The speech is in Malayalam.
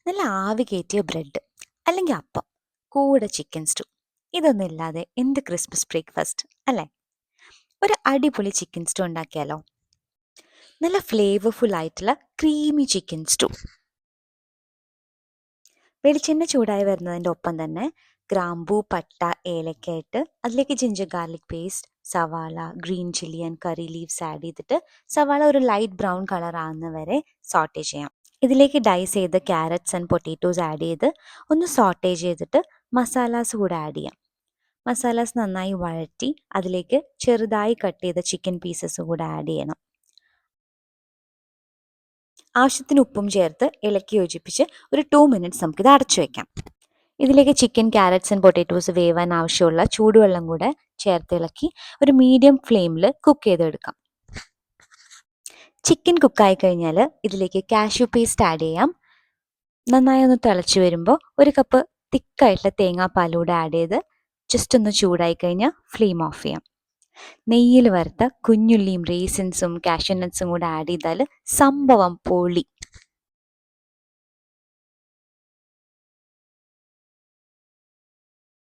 നല്ല ആവി കയറ്റിയ ബ്രെഡ് അല്ലെങ്കിൽ അപ്പം, കൂടെ ചിക്കൻ സ്റ്റൂ. ഇതൊന്നും ഇല്ലാതെ എന്ത് ക്രിസ്മസ് ബ്രേക്ക്ഫാസ്റ്റ് അല്ലേ? ഒരു അടിപൊളി ചിക്കൻ സ്റ്റൂ ഉണ്ടാക്കിയാലോ? നല്ല ഫ്ലേവർഫുൾ ആയിട്ടുള്ള ക്രീമി ചിക്കൻ സ്റ്റൂ. വെളിച്ചെണ്ണ ചൂടായി വരുന്നതിൻ്റെ ഒപ്പം തന്നെ ഗ്രാമ്പൂ, പട്ട, ഏലക്ക ഇട്ട് അതിലേക്ക് ജിഞ്ചർ ഗാർലിക് പേസ്റ്റ്, സവാള, green chilli and curry leaves add ചെയ്തിട്ട് സവാള ഒരു ലൈറ്റ് ബ്രൗൺ കളർ ആകുന്നവരെ സോട്ടേ ചെയ്യാം. ഇതിലേക്ക് ഡൈസ് ചെയ്ത് ക്യാരറ്റ്സ് ആൻഡ് പൊട്ടാറ്റോസ് ആഡ് ചെയ്ത് ഒന്ന് സോട്ടേ ചെയ്തിട്ട് മസാലാസ് കൂടെ ആഡ് ചെയ്യാം. മസാലാസ് നന്നായി വഴറ്റി അതിലേക്ക് ചെറുതായി കട്ട് ചെയ്ത ചിക്കൻ പീസസ് കൂടെ ആഡ് ചെയ്യണം. ആവശ്യത്തിന് ഉപ്പും ചേർത്ത് ഇളക്കി യോജിപ്പിച്ച് ഒരു 2 മിനിറ്റ്സ് നമുക്കിത് അടച്ചു വയ്ക്കാം. ഇതിലേക്ക് ചിക്കൻ, ക്യാരറ്റ്സ് ആൻഡ് പൊട്ടാറ്റോസ് വേവാൻ ആവശ്യമുള്ള ചൂടുവെള്ളം കൂടെ ചേർത്ത് ഇളക്കി ഒരു മീഡിയം ഫ്ലെയിമിൽ കുക്ക് ചെയ്തെടുക്കാം. ചിക്കൻ കുക്കായി കഴിഞ്ഞാൽ ഇതിലേക്ക് കാഷ്യൂ പേസ്റ്റ് ആഡ് ചെയ്യാം. നന്നായി ഒന്ന് തിളച്ച് വരുമ്പോൾ ഒരു കപ്പ് തിക്കായിട്ടുള്ള തേങ്ങാപ്പാലൂടെ ആഡ് ചെയ്ത് ജസ്റ്റ് ഒന്ന് ചൂടായി കഴിഞ്ഞാൽ ഫ്ലെയിം ഓഫ് ചെയ്യാം. നെയ്യിൽ വറുത്ത കുഞ്ഞുള്ളിയും റേസിൻസും കാഷ്യൂ നട്ട്സും കൂടെ ആഡ് ചെയ്താൽ സംഭവം പൊളി.